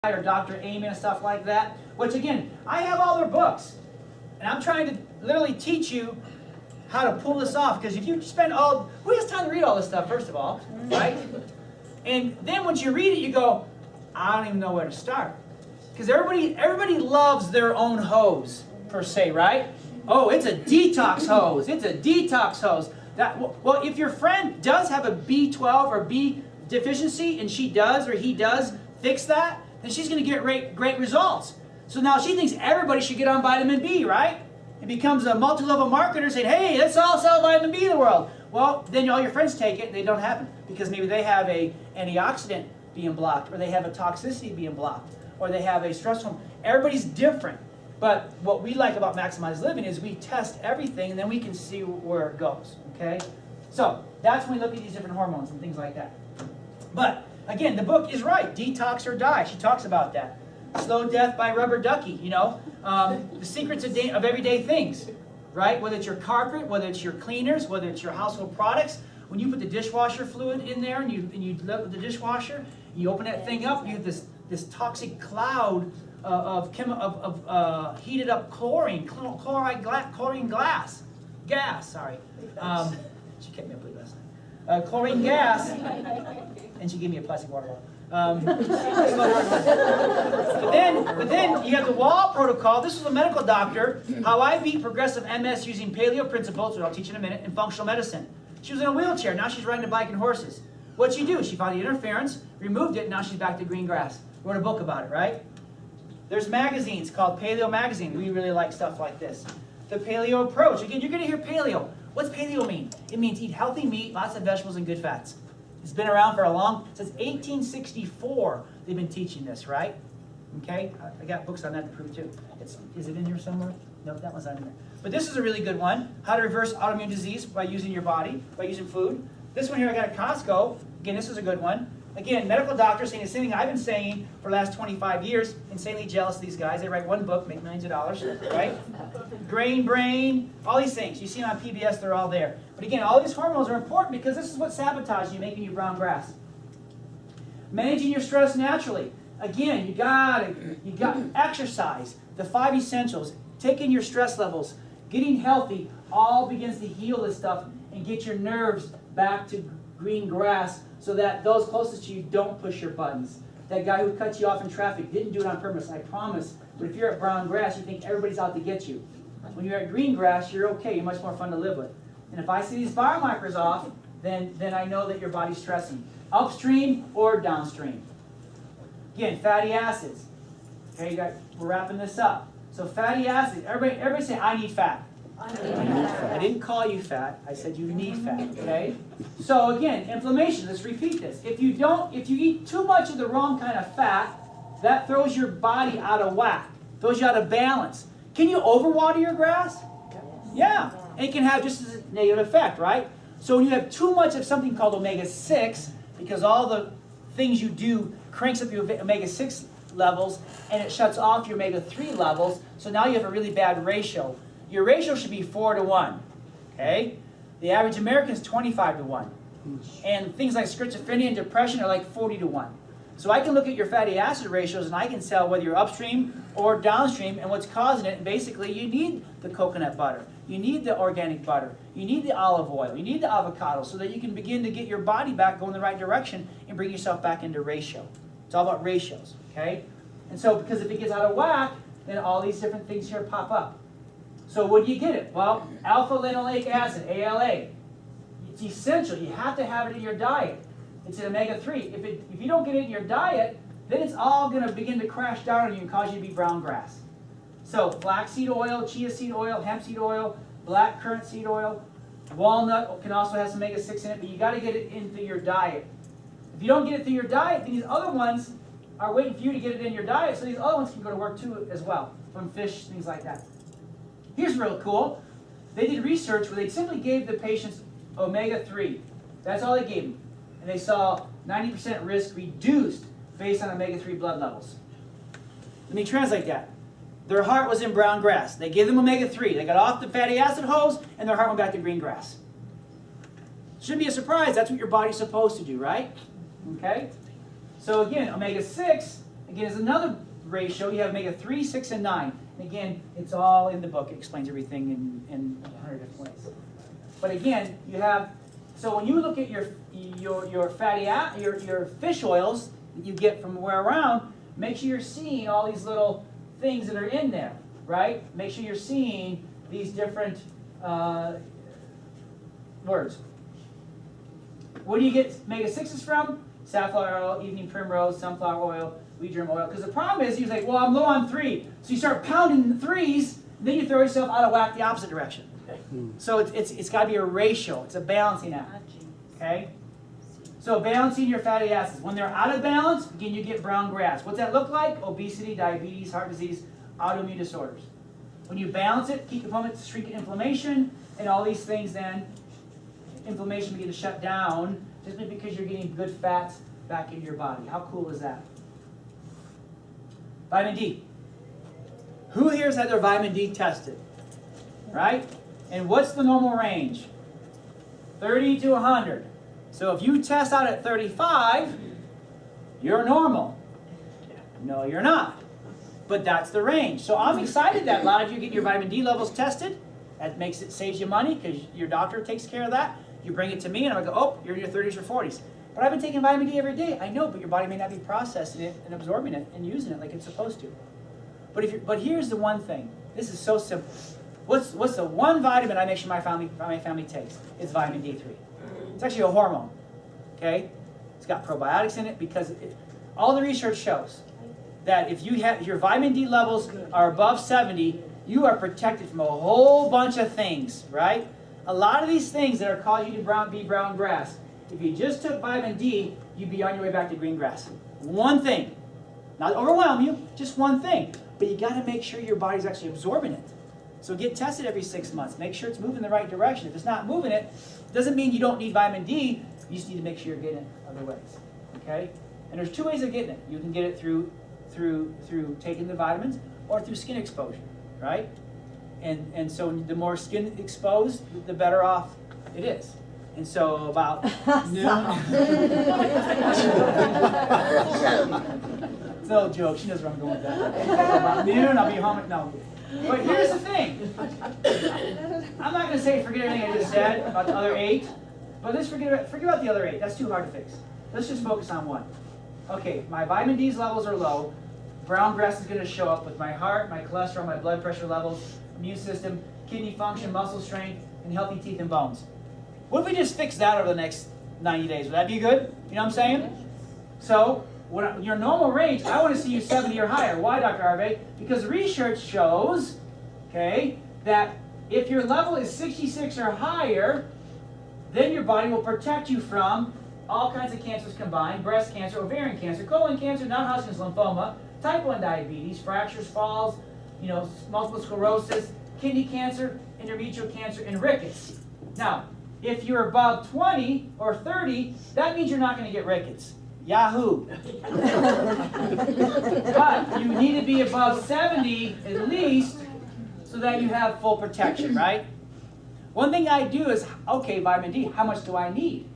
or Dr. Amen and stuff like that, which again, I have all their books. And I'm trying to literally teach you how to pull this off, because if you spend who has time to read all this stuff, first of all, right? And then once you read it, you go, I don't even know where to start. Because everybody loves their own hose, per se, right? Oh, it's a detox hose. It's a detox hose. Well, if your friend does have a B12 or B deficiency, and she does or he does fix that, then she's going to get great results. So now she thinks everybody should get on vitamin B, right? It becomes a multi-level marketer saying, hey, let's all sell vitamin B in the world. Well, then all your friends take it and they don't have it because maybe they have a antioxidant being blocked, or they have a toxicity being blocked, or they have a stress hormone. Everybody's different. But what we like about Maximize Living is we test everything and then we can see where it goes, okay? So that's when we look at these different hormones and things like that. But again, the book is right. Detox or Die. She talks about that. Slow Death by Rubber Ducky, you know. The secrets of everyday things, right? Whether it's your carpet, whether it's your cleaners, whether it's your household products. When you put the dishwasher fluid in there and you let the dishwasher, you open that thing up, you have this toxic cloud of heated up chlorine gas. She kept me up late last night. Chlorine gas, and she gave me a plastic water bottle. But then you have the wall protocol. This was a medical doctor. How I beat progressive MS using paleo principles, which I'll teach in a minute, and functional medicine. She was in a wheelchair. Now she's riding a bike and horses. What'd she do? She found the interference, removed it, and now she's back to green grass. Wrote a book about it, right? There's magazines called Paleo Magazine. We really like stuff like this. The Paleo Approach. Again, you're going to hear paleo. What's paleo mean? It means eat healthy meat, lots of vegetables, and good fats. It's been around for since 1864, they've been teaching this, right? Okay? I got books on that to prove too. Is it in here somewhere? No, that one's not in there. But this is a really good one. How to reverse autoimmune disease by using your body, by using food. This one here I got at Costco. Again, this is a good one. Again, medical doctors saying the same thing I've been saying for the last 25 years. Insanely jealous of these guys. They write one book, make millions of dollars, right? Brain, all these things. You see them on PBS, they're all there. But again, all these hormones are important because this is what sabotages you, making you brown grass. Managing your stress naturally. Again, you got exercise, the 5 essentials, taking your stress levels, getting healthy, all begins to heal this stuff and get your nerves back to green grass so that those closest to you don't push your buttons. That guy who cut you off in traffic didn't do it on purpose, I promise. But if you're at brown grass, you think everybody's out to get you. When you're at green grass, you're okay. You're much more fun to live with. And if I see these biomarkers off, then I know that your body's stressing. Upstream or downstream. Again, fatty acids. Okay, we're wrapping this up. So fatty acids. Everybody say, I need fat. I didn't call you fat. I said you need fat. Okay. So again, inflammation. Let's repeat this. If you eat too much of the wrong kind of fat, that throws your body out of whack. Throws you out of balance. Can you overwater your grass? Yeah. And it can have just a negative effect, right? So when you have too much of something called omega-6, because all the things you do cranks up your omega-6 levels, and it shuts off your omega-3 levels, so now you have a really bad ratio. Your ratio should be 4 to 1, okay? The average American is 25 to 1. And things like schizophrenia and depression are like 40 to 1. So I can look at your fatty acid ratios and I can tell whether you're upstream or downstream and what's causing it. And basically, you need the coconut butter. You need the organic butter. You need the olive oil. You need the avocado so that you can begin to get your body back going the right direction and bring yourself back into ratio. It's all about ratios, okay? And so because if it gets out of whack, then all these different things here pop up. So what do you get it? Well, alpha-linoleic acid, ALA. It's essential. You have to have it in your diet. It's an omega-3. If you don't get it in your diet, then it's all going to begin to crash down on you and cause you to be brown grass. So flaxseed oil, chia seed oil, hemp seed oil, black currant seed oil, walnut can also have some omega-6 in it, but you got to get it into your diet. If you don't get it through your diet, then these other ones are waiting for you to get it in your diet, so these other ones can go to work too as well, from fish, things like that. Here's real cool. They did research where they simply gave the patients omega-3. That's all they gave them. And they saw 90% risk reduced based on omega-3 blood levels. Let me translate that. Their heart was in brown grass. They gave them omega-3. They got off the fatty acid hose, and their heart went back to green grass. Shouldn't be a surprise. That's what your body's supposed to do, right? Okay? So again, omega-6 Again, there's another ratio. You have omega-3, 6, and 9. And again, it's all in the book. It explains everything in 100 different ways. But again, you have, so when you look at your your fish oils that you get from where around, make sure you're seeing all these little things that are in there, right? Make sure you're seeing these different words. Where do you get omega-6s from? Safflower oil, evening primrose, sunflower oil, wheat germ oil. Because the problem is, you're like, well, I'm low on 3. So you start pounding the 3s, then you throw yourself out of whack the opposite direction. So it's got to be a ratio. It's a balancing act. Okay? So balancing your fatty acids. When they're out of balance, again, you get brown grass. What's that look like? Obesity, diabetes, heart disease, autoimmune disorders. When you balance it, keep the components, shrink inflammation, and all these things, then inflammation begins to shut down just because you're getting good fats back into your body. How cool is that? Vitamin D. Who here has had their vitamin D tested? Right? And what's the normal range? 30 to 100. So if you test out at 35, you're normal. No, you're not. But that's the range. So I'm excited that a lot of you get your vitamin D levels tested. That saves you money because your doctor takes care of that. You bring it to me and I go, oh, you're in your 30s or 40s. But I've been taking vitamin D every day. I know, but your body may not be processing it and absorbing it and using it like it's supposed to. But here's the one thing. This is so simple. What's the one vitamin I make sure my family takes? It's vitamin D3. It's actually a hormone. Okay? It's got probiotics in it because all the research shows that if your vitamin D levels are above 70, you are protected from a whole bunch of things, right? A lot of these things that are causing you to be brown grass, if you just took vitamin D, you'd be on your way back to green grass. One thing. Not overwhelm you, just one thing. But you got to make sure your body's actually absorbing it. So get tested every 6 months. Make sure it's moving the right direction. If it's not moving it, doesn't mean you don't need vitamin D. You just need to make sure you're getting it other ways. Okay? And there's 2 ways of getting it. You can get it through taking the vitamins or through skin exposure, right? And so the more skin exposed, the better off it is. And so about noon. It's no joke. She knows where I'm going with that. About noon, I'll be home. No. But here's the thing. I'm not going to say forget everything I just said about the other 8. But let's forget about the other 8. That's too hard to fix. Let's just focus on one. Okay, my vitamin D levels are low. Brown grass is going to show up with my heart, my cholesterol, my blood pressure levels, immune system, kidney function, muscle strength, and healthy teeth and bones. What if we just fix that over the next 90 days? Would that be good? You know what I'm saying? So, your normal range, I want to see you 70 or higher. Why, Dr. Harvey? Because research shows, okay, that if your level is 66 or higher, then your body will protect you from all kinds of cancers combined: breast cancer, ovarian cancer, colon cancer, non-Hodgkin's lymphoma, type 1 diabetes, fractures, falls, multiple sclerosis, kidney cancer, endometrial cancer, and rickets. Now, if you're above 20 or 30, that means you're not going to get rickets. Yahoo! But you need to be above 70 at least so that you have full protection, right? One thing I do is, okay, vitamin D, how much do I need?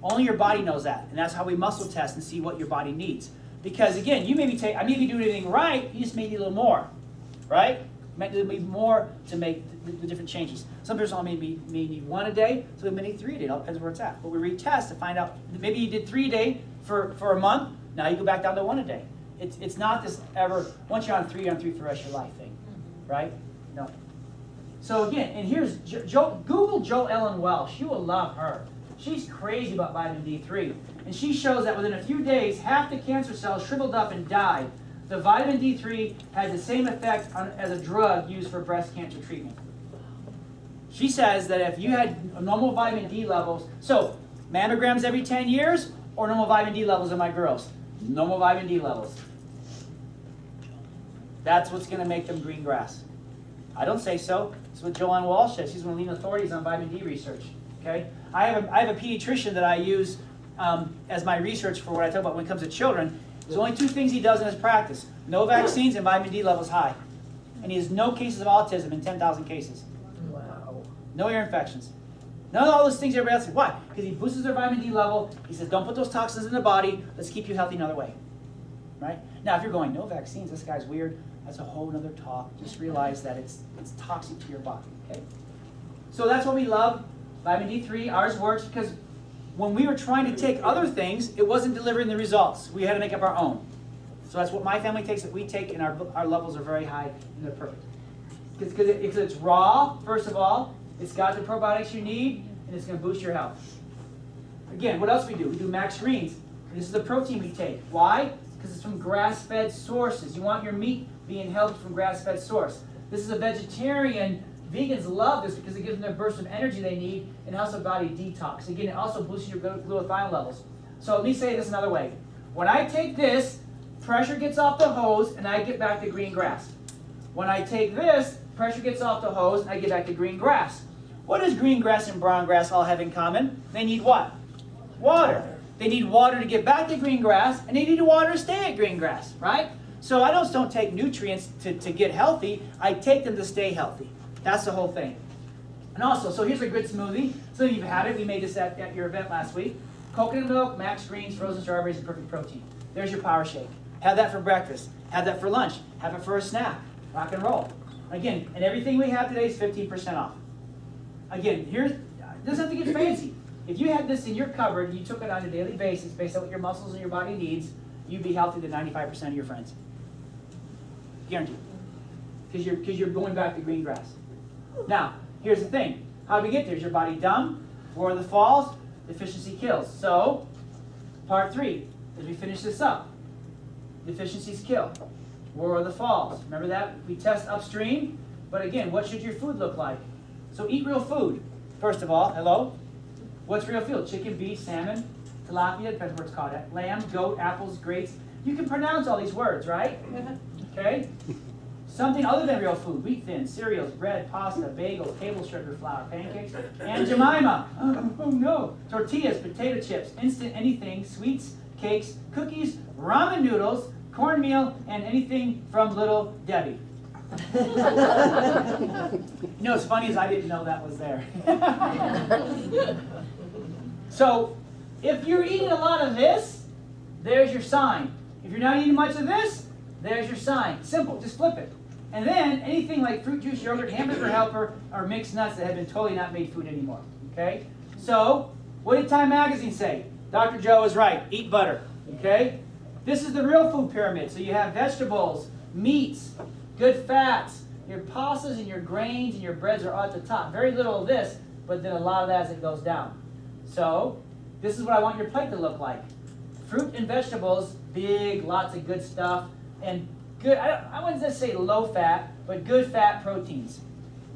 Only your body knows that. And that's how we muscle test and see what your body needs. Because again, I may be doing everything right, you just may need a little more, right? Might need more to make the different changes. Some people may need 1 a day, so we may need 3 a day. It all depends where it's at. But we retest to find out. Maybe you did 3 a day for a month. Now you go back down to 1 a day. It's not this ever, once you're on 3 for the rest of your life thing, right? No. So again, and here's Google Jo Ellen Welsh. You will love her. She's crazy about vitamin D3. And she shows that within a few days, half the cancer cells shriveled up and died. The vitamin D3 has the same effect as a drug used for breast cancer treatment. She says that if you had normal vitamin D levels, so mammograms every 10 years or normal vitamin D levels in my girls? Normal vitamin D levels. That's what's going to make them green grass. I don't say so. That's what Joanne Walsh says. She's one of the leading authorities on vitamin D research. Okay? I have a pediatrician that I use as my research for what I talk about when it comes to children. There's only 2 things he does in his practice: no vaccines and vitamin D levels high. And he has no cases of autism in 10,000 cases. Wow. No ear infections. None of all those things everybody else says. Why? Because he boosts their vitamin D level. He says, don't put those toxins in the body. Let's keep you healthy another way. Right? Now, if you're going, no vaccines, this guy's weird, that's a whole other talk. Just realize that it's toxic to your body, okay? So that's what we love, vitamin D3. Ours works because when we were trying to take other things, it wasn't delivering the results. We had to make up our own. So that's what my family takes, that we take, and our levels are very high, and they're perfect. Because it's raw, first of all, it's got the probiotics you need, and it's going to boost your health. Again, what else we do? We do Max Greens. This is the protein we take. Why? Because it's from grass-fed sources. You want your meat being held from grass-fed source. This is a vegetarian. Vegans love this because it gives them the burst of energy they need and helps the body detox. Again, it also boosts your glutathione levels. So let me say this another way. When I take this, pressure gets off the hose and I get back to green grass. When I take this, pressure gets off the hose and I get back to green grass. What does green grass and brown grass all have in common? They need what? Water. They need water to get back to green grass, and they need water to stay at green grass, right? So I just don't take nutrients to get healthy. I take them to stay healthy. That's the whole thing. And also, so here's a good smoothie. So you've had it. We made this at your event last week. Coconut milk, Max Greens, frozen strawberries, and perfect protein. There's your power shake. Have that for breakfast. Have that for lunch. Have it for a snack. Rock and roll. Again, and everything we have today is 15% off. Again, it doesn't have to get fancy. If you had this in your cupboard and you took it on a daily basis based on what your muscles and your body needs, you'd be healthy than 95% of your friends. Guaranteed. Because you're going back to green grass. Now, here's the thing. How do we get there? Is your body dumb? War of the Falls? Deficiency kills. So, part 3, as we finish this up. Deficiencies kill. War of the Falls. Remember that? We test upstream. But again, what should your food look like? So eat real food. First of all, hello? What's real food? Chicken, beef, salmon, tilapia, depends what it's called. Lamb, goat, apples, grapes. You can pronounce all these words, right? Okay? Something other than real food. Wheat thins, cereals, bread, pasta, bagels, table sugar, flour, pancakes, and Jemima. Oh no. Tortillas, potato chips, instant anything, sweets, cakes, cookies, ramen noodles, cornmeal, and anything from Little Debbie. You know what's funny is I didn't know that was there. So, if you're eating a lot of this, there's your sign. If you're not eating much of this, there's your sign. Simple, just flip it. And then anything like fruit juice, yogurt, hamburger helper, or mixed nuts that have been totally not made food anymore. Okay? So, what did Time Magazine say? Dr. Joe is right. Eat butter. Okay? This is the real food pyramid. So you have vegetables, meats, good fats. Your pastas and your grains and your breads are at the top. Very little of this, but then a lot of that as it goes down. So, this is what I want your plate to look like. Fruit and vegetables, big, lots of good stuff, and good, I wouldn't just say low fat, but good fat proteins.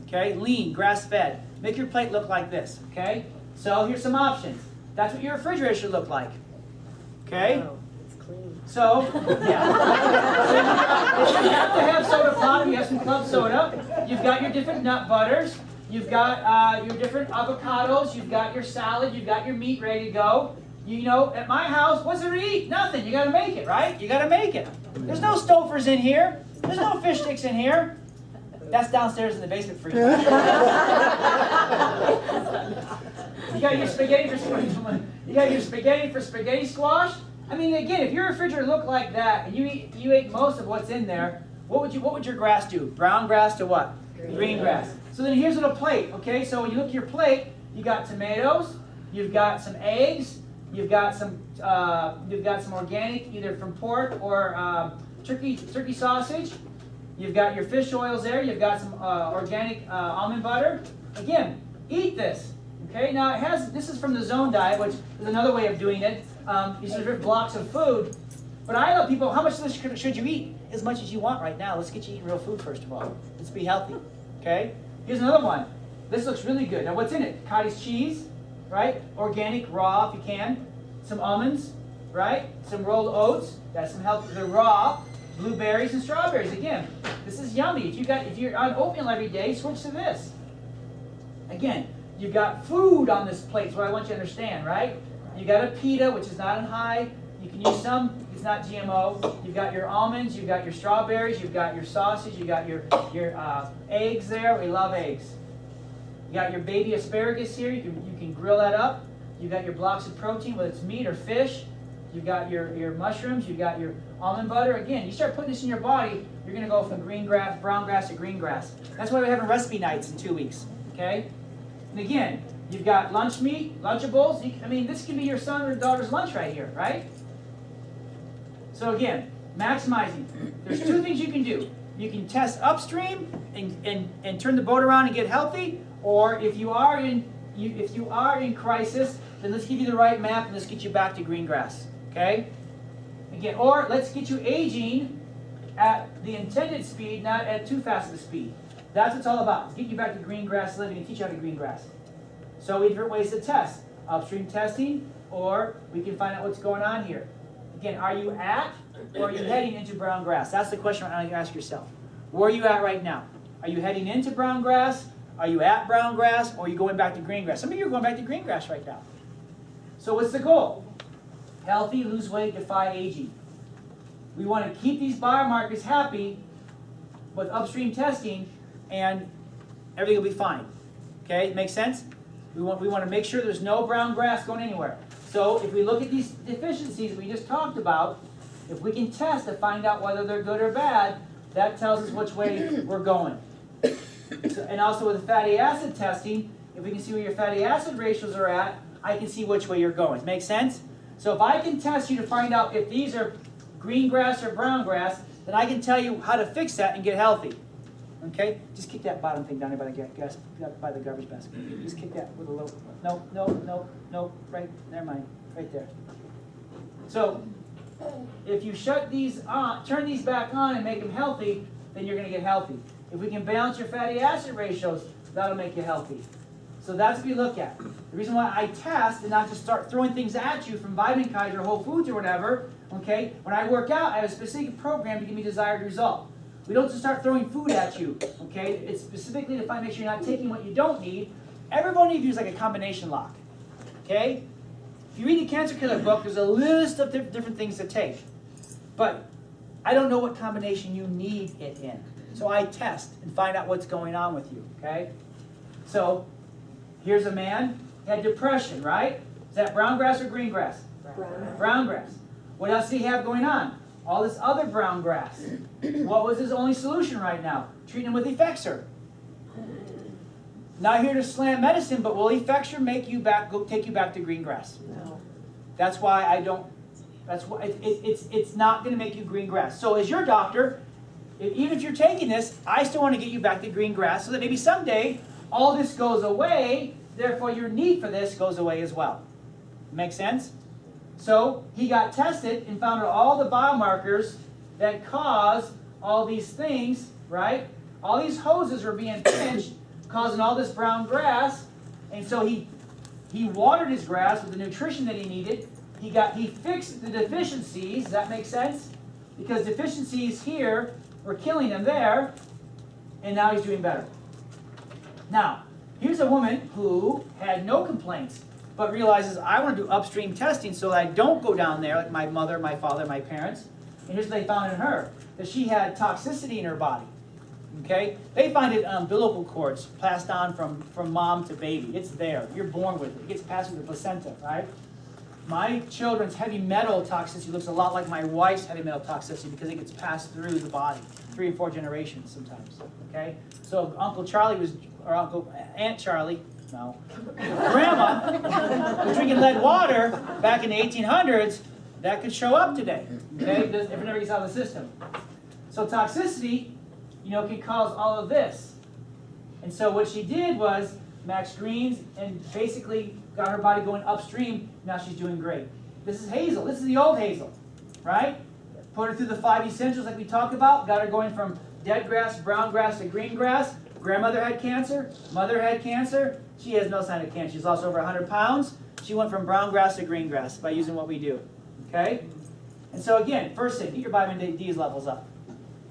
Okay, lean, grass-fed. Make your plate look like this, okay? So here's some options. That's what your refrigerator should look like. Okay? Wow, it's clean. So, yeah. So you have to have soda pop, you have some club soda. You've got your different nut butters. You've got your different avocados. You've got your salad. You've got your meat ready to go. You know, at my house, what's there to eat? Nothing. You got to make it, right? You got to make it. There's no Stouffer's in here. There's no fish sticks in here. That's downstairs in the basement for you. You got your spaghetti for spaghetti squash. I mean, again, if your refrigerator looked like that and you ate most of what's in there, what would your grass do? Brown grass to what? Green grass. So then here's a little plate. Okay, so when you look at your plate, you got tomatoes, you've got some eggs, you've got some organic, either from pork or turkey sausage. You've got your fish oils there. You've got some organic almond butter. Again, eat this. Okay. Now this is from the Zone Diet, which is another way of doing it. These are different blocks of food. But I tell people, how much of this should you eat? As much as you want right now. Let's get you eating real food first of all. Let's be healthy. Okay. Here's another one. This looks really good. Now what's in it? Cottage cheese, right? Organic, raw if you can. Some almonds, right? Some rolled oats. That's some healthy. They're raw. Blueberries and strawberries. Again, this is yummy. If you're on oatmeal every day, switch to this. Again, you've got food on this plate. Is what I want you to understand, right? You got a pita, which is not in high. You can use some. It's not GMO. You've got your almonds. You've got your strawberries. You've got your sausage. You've got your eggs there. We love eggs. You got your baby asparagus here. You can grill that up. You've got your blocks of protein, whether it's meat or fish. You've got your mushrooms. You've got your Almond butter, again, you start putting this in your body, you're going to go from green grass, brown grass to green grass. That's why we're having recipe nights in 2 weeks. Okay? And again, you've got lunch meat, Lunchables. I mean, this can be your son or daughter's lunch right here, right? So again, maximizing. There's 2 things you can do. You can test upstream and turn the boat around and get healthy, or if you are in crisis, then let's give you the right map and let's get you back to green grass. Okay? Again, or let's get you aging at the intended speed, not at too fast of a speed. That's what it's all about. It's getting you back to green grass living and teach you how to green grass. So we have different ways to test. Upstream testing, or we can find out what's going on here. Again, are you at or are you heading into brown grass? That's the question I want you to ask yourself. Where are you at right now? Are you heading into brown grass? Are you at brown grass? Or are you going back to green grass? Some of you are going back to green grass right now. So what's the goal? Healthy, lose weight, defy aging. We want to keep these biomarkers happy with upstream testing, and everything will be fine. Okay, makes sense? We want to make sure there's no brown grass going anywhere. So if we look at these deficiencies we just talked about, if we can test to find out whether they're good or bad, that tells us which way we're going. So, and also with the fatty acid testing, if we can see where your fatty acid ratios are at, I can see which way you're going. Make sense? So if I can test you to find out if these are green grass or brown grass, then I can tell you how to fix that and get healthy. Okay? Just kick that bottom thing down there by the garbage basket. Just kick that with a little. No. Right. Never mind. Right there. So if you shut these on, turn these back on and make them healthy, then you're going to get healthy. If we can balance your fatty acid ratios, that'll make you healthy. So that's what we look at. The reason why I test and not just start throwing things at you from Vitamin Kaiser or Whole Foods or whatever, okay? When I work out, I have a specific program to give me desired result. We don't just start throwing food at you, make sure you're not taking what you don't need. Every one of you is like a combination lock, okay? If you read the Cancer Killer book, there's a list of different things to take. But I don't know what combination you need it in. So I test and find out what's going on with you, okay? So here's a man, he had depression, right? Is that brown grass or green grass? Brown grass. What else did he have going on? All this other brown grass. What was his only solution right now? Treating him with Effexor. Not here to slam medicine, but will Effexor take you back to green grass? No. That's why I don't. That's why it's not going to make you green grass. So as your doctor, even if you're taking this, I still want to get you back to green grass so that maybe someday all this goes away. Therefore, your need for this goes away as well. Make sense? So he got tested and found out all the biomarkers that cause all these things, right? All these hoses were being pinched, causing all this brown grass. And so he watered his grass with the nutrition that he needed. He fixed the deficiencies. Does that make sense? Because deficiencies here were killing him there, and now he's doing better. Now, here's a woman who had no complaints, but realizes I want to do upstream testing so that I don't go down there like my mother, my father, my parents. And here's what they found in her, that she had toxicity in her body. Okay? They find it in umbilical cords passed on from mom to baby. It's there. You're born with it. It gets passed through the placenta, right? My children's heavy metal toxicity looks a lot like my wife's heavy metal toxicity because it gets passed through the body, 3 or 4 generations sometimes. Okay? So Uncle Charlie was, or Aunt Charlie, no, Grandma was drinking lead water back in the 1800s. That could show up today. Okay? If it never gets out of the system. So toxicity, can cause all of this. And so what she did was Max Greens and basically got her body going upstream. Now she's doing great. This is Hazel. This is the old Hazel, right? Put her through the 5 essentials like we talked about. Got her going from dead grass, brown grass to green grass. Grandmother had cancer. Mother had cancer. She has no sign of cancer. She's lost over 100 pounds. She went from brown grass to green grass by using what we do. Okay? And so again, first thing, get your vitamin D levels up.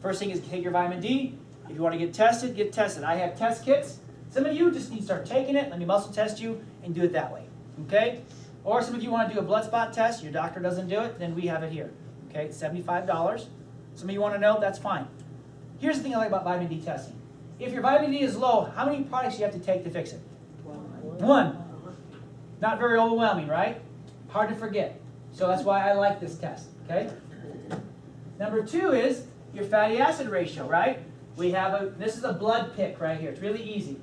First thing is take your vitamin D. If you want to get tested, get tested. I have test kits. Some of you just need to start taking it. Let me muscle test you and do it that way. Okay? Or some of you want to do a blood spot test. Your doctor doesn't do it, then we have it here. Okay? It's $75. Some of you want to know, that's fine. Here's the thing I like about vitamin D testing. If your vitamin D is low, how many products do you have to take to fix it? 1. Not very overwhelming, right? Hard to forget. So that's why I like this test. Okay? Number 2 is your fatty acid ratio, right? We have this is a blood pick right here. It's really easy.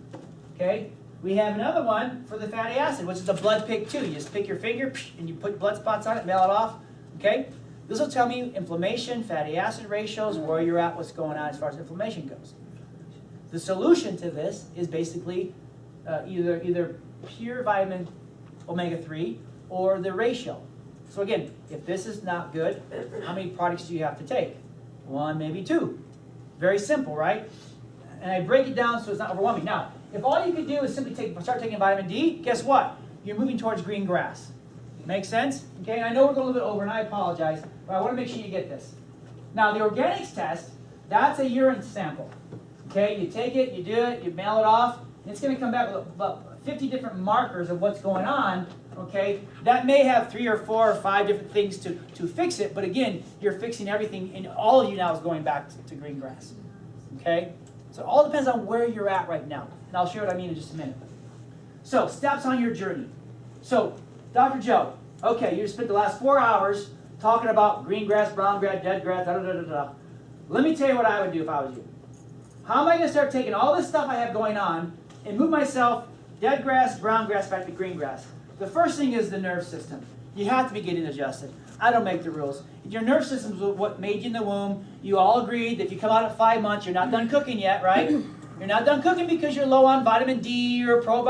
Okay? We have another one for the fatty acid, which is a blood pick too. You just pick your finger and you put blood spots on it, mail it off. Okay? This will tell me inflammation, fatty acid ratios, where you're at, what's going on as far as inflammation goes. The solution to this is basically either pure vitamin omega-3 or the ratio. So again, if this is not good, how many products do you have to take? 1, maybe 2. Very simple, right? And I break it down so it's not overwhelming. Now, if all you could do is simply start taking vitamin D, guess what? You're moving towards green grass. Make sense? Okay, and I know we're going a little bit over, and I apologize, but I want to make sure you get this. Now, the organics test, that's a urine sample. Okay, you take it, you do it, you mail it off, and it's going to come back with about 50 different markers of what's going on. Okay, that may have 3 or 4 or 5 different things to fix it, but again, you're fixing everything, and all of you now is going back to green grass. Okay, so it all depends on where you're at right now, and I'll share what I mean in just a minute. So, steps on your journey. So, Dr. Joe, okay, you spent the last 4 hours talking about green grass, brown grass, dead grass, da da da da da. Let me tell you what I would do if I was you. How am I going to start taking all this stuff I have going on and move myself dead grass, brown grass, back to green grass? The first thing is the nerve system. You have to be getting adjusted. I don't make the rules. Your nerve system is what made you in the womb. You all agreed that if you come out at 5 months, you're not done cooking yet, right? You're not done cooking because you're low on vitamin D or probiotics.